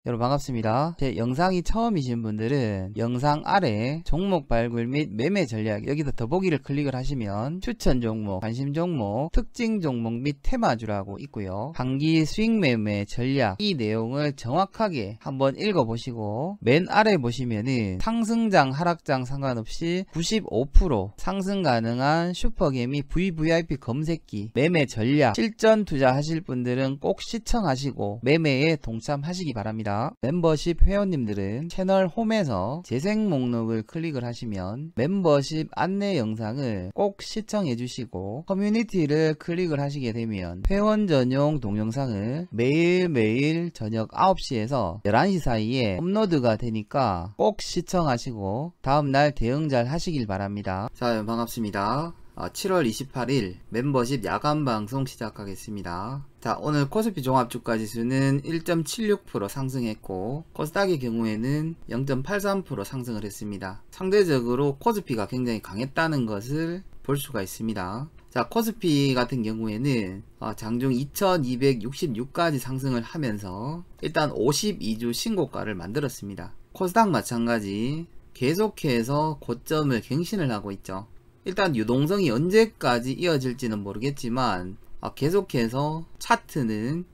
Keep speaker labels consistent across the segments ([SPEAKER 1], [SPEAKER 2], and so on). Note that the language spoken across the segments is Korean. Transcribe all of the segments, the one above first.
[SPEAKER 1] 여러분 반갑습니다. 제 영상이 처음이신 분들은 영상 아래 종목 발굴 및 매매 전략 여기서 더보기를 클릭을 하시면 추천 종목, 관심 종목, 특징 종목 및 테마주라고 있고요. 단기 수익 매매 전략 이 내용을 정확하게 한번 읽어보시고 맨 아래 보시면은 상승장 하락장 상관없이 95% 상승 가능한 슈퍼개미 VVIP 검색기 매매 전략 실전 투자하실 분들은 꼭 시청하시고 매매에 동참하시기 바랍니다. 멤버십 회원님들은 채널 홈에서 재생 목록을 클릭을 하시면 멤버십 안내 영상을 꼭 시청해 주시고 커뮤니티를 클릭을 하시게 되면 회원 전용 동영상을 매일매일 저녁 9시에서 11시 사이에 업로드가 되니까 꼭 시청하시고 다음날 대응 잘 하시길 바랍니다. 자, 반갑습니다. 7월 28일 멤버십 야간 방송 시작하겠습니다. 자, 오늘 코스피 종합주가 지수는 1.76% 상승했고 코스닥의 경우에는 0.83% 상승을 했습니다. 상대적으로 코스피가 굉장히 강했다는 것을 볼 수가 있습니다. 자, 코스피 같은 경우에는 장중 2266까지 상승을 하면서 일단 52주 신고가를 만들었습니다. 코스닥 마찬가지 계속해서 고점을 갱신을 하고 있죠. 일단 유동성이 언제까지 이어질지는 모르겠지만 계속해서 차트는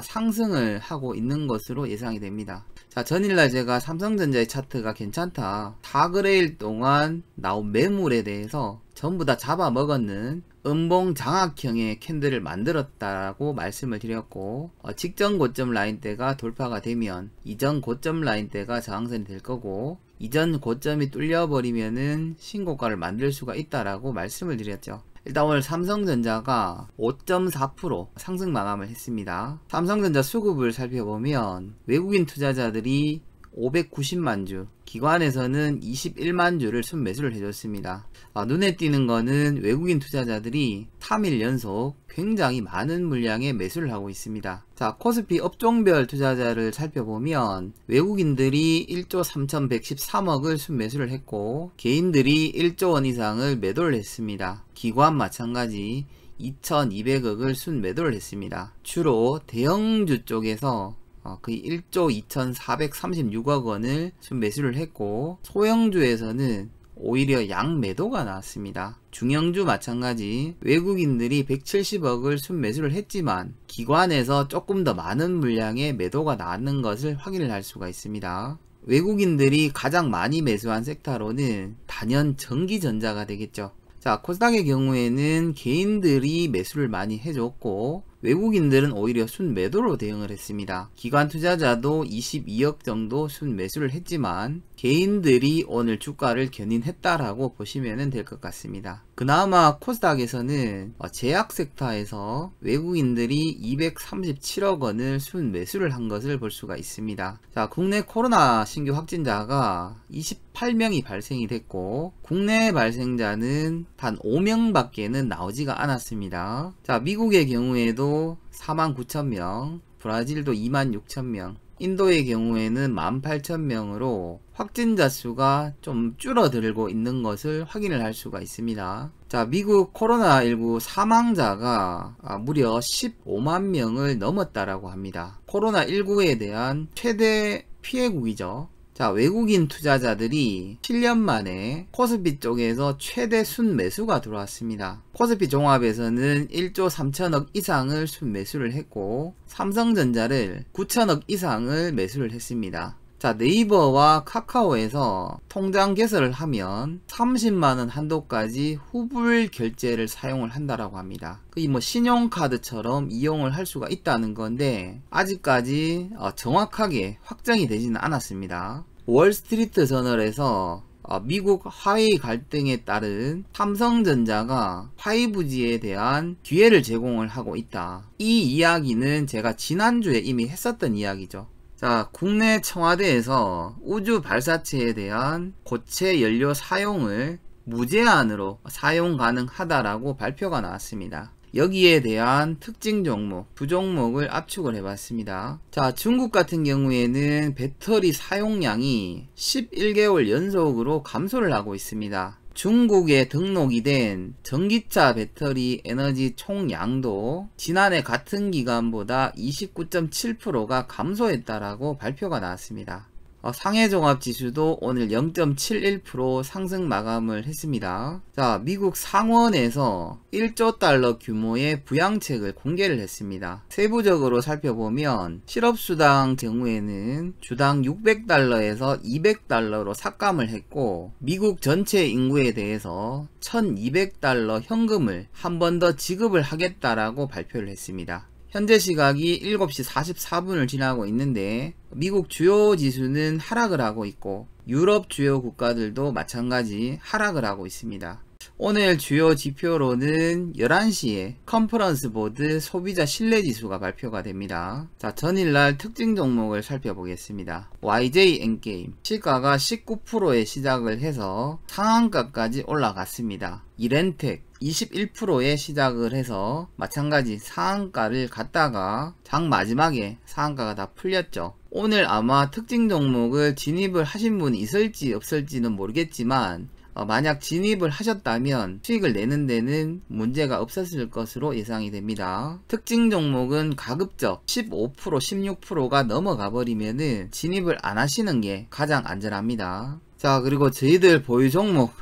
[SPEAKER 1] 상승을 하고 있는 것으로 예상이 됩니다. 자, 전일날 제가 삼성전자의 차트가 괜찮다 4거래일 동안 나온 매물에 대해서 전부 다 잡아먹었는 음봉 장악형의 캔들을 만들었다고 말씀을 드렸고 직전 고점 라인대가 돌파가 되면 이전 고점 라인대가 저항선이 될 거고 이전 고점이 뚫려버리면은 신고가를 만들 수가 있다라고 말씀을 드렸죠. 일단 오늘 삼성전자가 5.4% 상승 마감을 했습니다. 삼성전자 수급을 살펴보면 외국인 투자자들이 590만주, 기관에서는 21만주를 순매수를 해줬습니다. 눈에 띄는 거는 외국인 투자자들이 3일 연속 굉장히 많은 물량의 매수를 하고 있습니다. 자, 코스피 업종별 투자자를 살펴보면 외국인들이 1조 3113억을 순매수를 했고 개인들이 1조 원 이상을 매도를 했습니다. 기관 마찬가지 2200억을 순매도를 했습니다. 주로 대형주 쪽에서 거의 1조 2436억 원을 순매수를 했고 소형주에서는 오히려 양매도가 나왔습니다. 중형주 마찬가지 외국인들이 170억을 순매수를 했지만 기관에서 조금 더 많은 물량의 매도가 나왔는 것을 확인을 할 수가 있습니다. 외국인들이 가장 많이 매수한 섹터로는 단연 전기전자가 되겠죠. 자, 코스닥의 경우에는 개인들이 매수를 많이 해줬고 외국인들은 오히려 순매도로 대응을 했습니다. 기관 투자자도 22억 정도 순매수를 했지만 개인들이 오늘 주가를 견인했다라고 보시면 될 것 같습니다. 그나마 코스닥에서는 제약 섹터에서 외국인들이 237억 원을 순매수를 한 것을 볼 수가 있습니다. 자, 국내 코로나 신규 확진자가 28명이 발생이 됐고 국내 발생자는 단 5명밖에는 나오지가 않았습니다. 자, 미국의 경우에도 49,000명, 브라질도 26,000명, 인도의 경우에는 18,000명으로 확진자 수가 좀 줄어들고 있는 것을 확인을 할 수가 있습니다. 자, 미국 코로나19 사망자가 무려 15만 명을 넘었다라고 합니다. 코로나19에 대한 최대 피해국이죠. 자, 외국인 투자자들이 7년 만에 코스피 쪽에서 최대 순매수가 들어왔습니다. 코스피 종합에서는 1조 3천억 이상을 순매수를 했고 삼성전자를 9천억 이상을 매수를 했습니다. 자, 네이버와 카카오에서 통장 개설을 하면 30만원 한도까지 후불 결제를 사용을 한다라고 합니다. 이 신용카드처럼 이용을 할 수가 있다는 건데 아직까지 정확하게 확정이 되지는 않았습니다. 월스트리트 저널에서 미국 화웨이 갈등에 따른 삼성전자가 5G에 대한 기회를 제공을 하고 있다. 이 이야기는 제가 지난주에 이미 했었던 이야기죠. 자, 국내 청와대에서 우주 발사체에 대한 고체 연료 사용을 무제한으로 사용 가능하다라고 발표가 나왔습니다. 여기에 대한 특징 종목, 부종목을 압축을 해봤습니다. 자, 중국 같은 경우에는 배터리 사용량이 11개월 연속으로 감소를 하고 있습니다. 중국에 등록이 된 전기차 배터리 에너지 총량도 지난해 같은 기간보다 29.7%가 감소했다라고 발표가 나왔습니다. 상해종합지수도 오늘 0.71% 상승 마감을 했습니다. 자, 미국 상원에서 1조 달러 규모의 부양책을 공개를 했습니다. 세부적으로 살펴보면 실업수당 경우에는 주당 600달러에서 200달러로 삭감을 했고, 미국 전체 인구에 대해서 1200달러 현금을 한 번 더 지급을 하겠다라고 발표를 했습니다. 현재 시각이 7시 44분을 지나고 있는데 미국 주요 지수는 하락을 하고 있고 유럽 주요 국가들도 마찬가지 하락을 하고 있습니다. 오늘 주요 지표로는 11시에 컨퍼런스 보드 소비자 신뢰지수가 발표가 됩니다. 자, 전일날 특징 종목을 살펴보겠습니다. YJ 엔게임 시가가 19%에 시작을 해서 상한가까지 올라갔습니다. 이렌텍 21%에 시작을 해서 마찬가지 상한가를 갔다가 장 마지막에 상한가가 다 풀렸죠. 오늘 아마 특징 종목을 진입을 하신 분이 있을지 없을지는 모르겠지만 만약 진입을 하셨다면 수익을 내는 데는 문제가 없었을 것으로 예상이 됩니다. 특징 종목은 가급적 15%, 16%가 넘어가 버리면은 진입을 안 하시는 게 가장 안전합니다. 자, 그리고 저희들 보유 종목,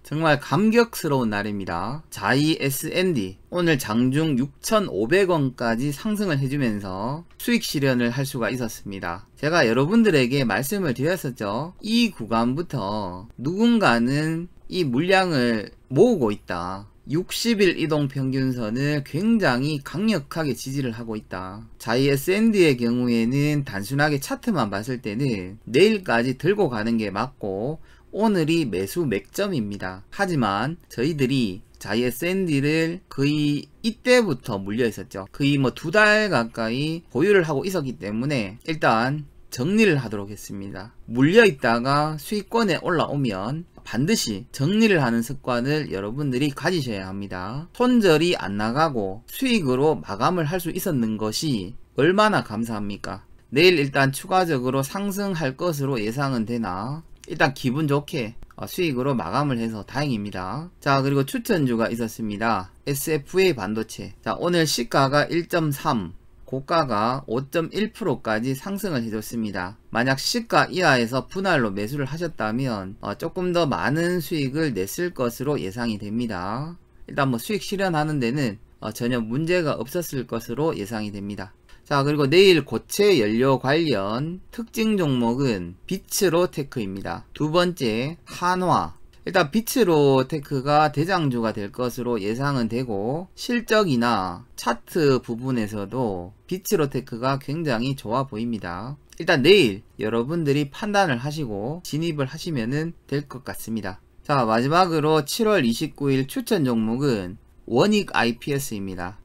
[SPEAKER 1] 정말 감격스러운 날입니다. 자이 S&D 오늘 장중 6,500원까지 상승을 해주면서 수익 실현을 할 수가 있었습니다. 제가 여러분들에게 말씀을 드렸었죠. 이 구간부터 누군가는 이 물량을 모으고 있다. 60일 이동평균선을 굉장히 강력하게 지지를 하고 있다. 자이 S&D의 경우에는 단순하게 차트만 봤을 때는 내일까지 들고 가는 게 맞고 오늘이 매수 맥점입니다. 하지만 저희들이 자이 S&D를 거의 이때부터 물려 있었죠. 거의 2달 가까이 보유를 하고 있었기 때문에 일단 정리를 하도록 했습니다. 물려 있다가 수익권에 올라오면 반드시 정리를 하는 습관을 여러분들이 가지셔야 합니다. 손절이 안 나가고 수익으로 마감을 할 수 있었는 것이 얼마나 감사합니까? 내일 일단 추가적으로 상승할 것으로 예상은 되나 일단 기분 좋게 수익으로 마감을 해서 다행입니다. 자, 그리고 추천주가 있었습니다. SFA 반도체. 자, 오늘 시가가 1.3 고가가 5.1%까지 상승을 해줬습니다. 만약 시가 이하에서 분할로 매수를 하셨다면 조금 더 많은 수익을 냈을 것으로 예상이 됩니다. 일단 수익 실현하는 데는 전혀 문제가 없었을 것으로 예상이 됩니다. 자, 그리고 내일 고체 연료 관련 특징 종목은 비츠로테크입니다. 두 번째 한화. 일단 비츠로테크가 대장주가 될 것으로 예상은 되고 실적이나 차트 부분에서도 비츠로테크가 굉장히 좋아 보입니다. 일단 내일 여러분들이 판단을 하시고 진입을 하시면 될 것 같습니다. 자, 마지막으로 7월 29일 추천 종목은 원익 IPS입니다.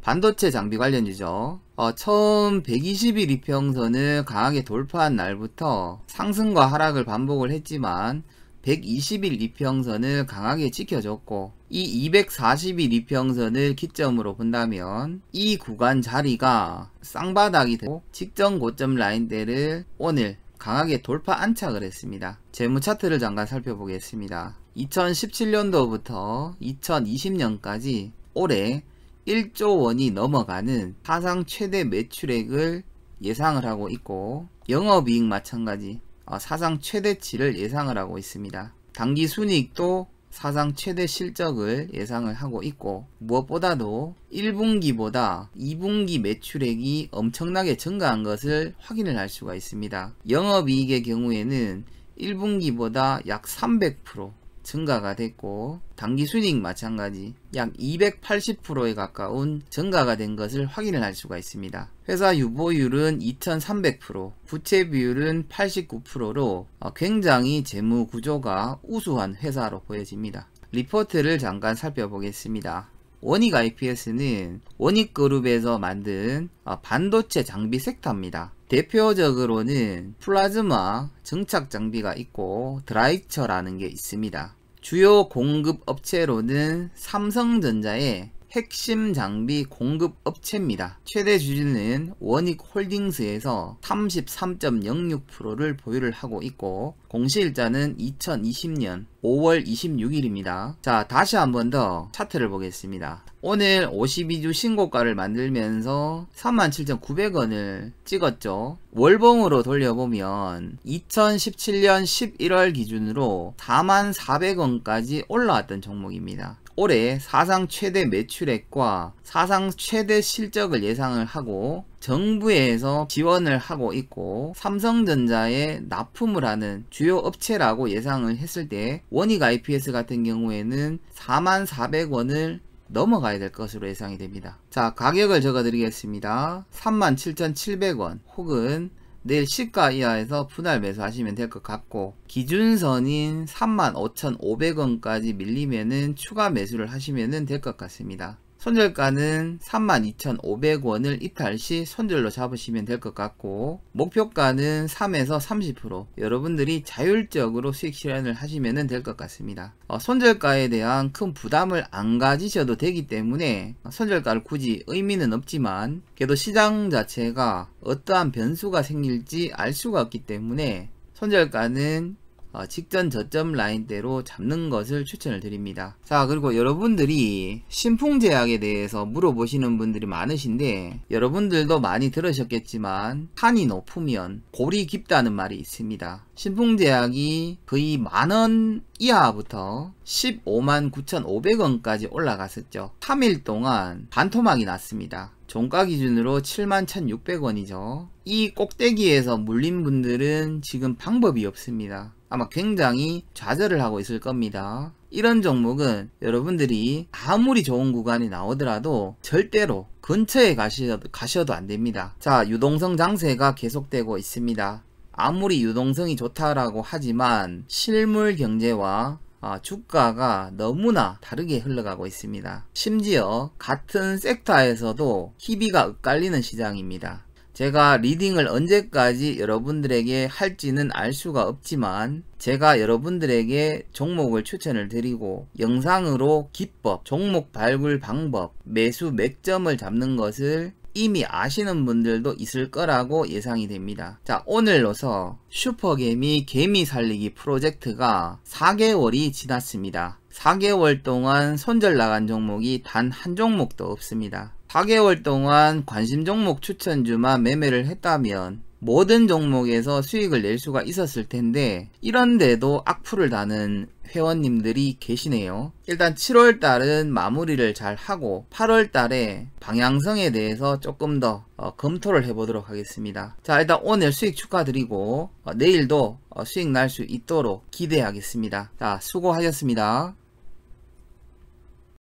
[SPEAKER 1] 반도체 장비 관련주죠. 처음 120일 이평선을 강하게 돌파한 날부터 상승과 하락을 반복을 했지만 120일 이평선을 강하게 지켜줬고 이 240일 이평선을 기점으로 본다면 이 구간 자리가 쌍바닥이 되고 직전 고점 라인대를 오늘 강하게 돌파 안착을 했습니다. 재무 차트를 잠깐 살펴보겠습니다. 2017년도부터 2020년까지 올해 1조 원이 넘어가는 사상 최대 매출액을 예상을 하고 있고 영업이익 마찬가지 사상 최대치를 예상을 하고 있습니다. 당기순이익도 사상 최대 실적을 예상을 하고 있고 무엇보다도 1분기보다 2분기 매출액이 엄청나게 증가한 것을 확인을 할 수가 있습니다. 영업이익의 경우에는 1분기보다 약 300% 증가가 됐고 당기순이익 마찬가지 약 280%에 가까운 증가가 된 것을 확인을 할 수가 있습니다. 회사 유보율은 2300%, 부채 비율은 89%로 굉장히 재무 구조가 우수한 회사로 보여집니다. 리포트를 잠깐 살펴보겠습니다. 원익 IPS는 원익그룹에서 만든 반도체 장비 섹터입니다. 대표적으로는 플라즈마 증착 장비가 있고 드라이처라는 게 있습니다. 주요 공급 업체로는 삼성전자의 핵심 장비 공급 업체입니다. 최대 주주는 원익홀딩스에서 33.06%를 보유를 하고 있고 공시일자는 2020년 5월 26일입니다. 자, 다시 한번 더 차트를 보겠습니다. 오늘 52주 신고가를 만들면서 37,900원을 찍었죠. 월봉으로 돌려보면 2017년 11월 기준으로 44,400원까지 올라왔던 종목입니다. 올해 사상 최대 매출액과 사상 최대 실적을 예상을 하고 정부에서 지원을 하고 있고 삼성전자에 납품을 하는 주요 업체라고 예상을 했을 때 원익 IPS 같은 경우에는 44,000원을 넘어가야 될 것으로 예상이 됩니다. 자, 가격을 적어 드리겠습니다. 37,700원 혹은 내일 시가 이하에서 분할 매수하시면 될 것 같고 기준선인 35,500원까지 밀리면은 추가 매수를 하시면 될 것 같습니다. 손절가는 32,500원을 이탈 시 손절로 잡으시면 될 것 같고 목표가는 3에서 30% 여러분들이 자율적으로 수익 실현을 하시면 될 것 같습니다. 손절가에 대한 큰 부담을 안 가지셔도 되기 때문에 손절가를 굳이 의미는 없지만 그래도 시장 자체가 어떠한 변수가 생길지 알 수가 없기 때문에 손절가는 직전 저점 라인대로 잡는 것을 추천을 드립니다. 자, 그리고 여러분들이 신풍제약에 대해서 물어보시는 분들이 많으신데 여러분들도 많이 들으셨겠지만 한이 높으면 골이 깊다는 말이 있습니다. 신풍제약이 거의 만원 이하부터 159,500원까지 올라갔었죠. 3일 동안 반토막이 났습니다. 종가 기준으로 71,600원이죠. 이 꼭대기에서 물린 분들은 지금 방법이 없습니다. 아마 굉장히 좌절을 하고 있을 겁니다. 이런 종목은 여러분들이 아무리 좋은 구간이 나오더라도 절대로 근처에 가셔도 안 됩니다. 자, 유동성 장세가 계속되고 있습니다. 아무리 유동성이 좋다라고 하지만 실물 경제와 주가가 너무나 다르게 흘러가고 있습니다. 심지어 같은 섹터에서도 희비가 엇갈리는 시장입니다. 제가 리딩을 언제까지 여러분들에게 할지는 알 수가 없지만 제가 여러분들에게 종목을 추천을 드리고 영상으로 기법, 종목 발굴 방법, 매수 맥점을 잡는 것을 이미 아시는 분들도 있을 거라고 예상이 됩니다. 자, 오늘로서 슈퍼개미 개미 살리기 프로젝트가 4개월이 지났습니다. 4개월 동안 손절 나간 종목이 단 한 종목도 없습니다. 4개월 동안 관심 종목 추천주만 매매를 했다면 모든 종목에서 수익을 낼 수가 있었을 텐데 이런데도 악플을 다는 회원님들이 계시네요. 일단 7월달은 마무리를 잘 하고 8월달에 방향성에 대해서 조금 더 검토를 해보도록 하겠습니다. 자, 일단 오늘 수익 축하드리고 내일도 수익 날 수 있도록 기대하겠습니다. 자, 수고하셨습니다.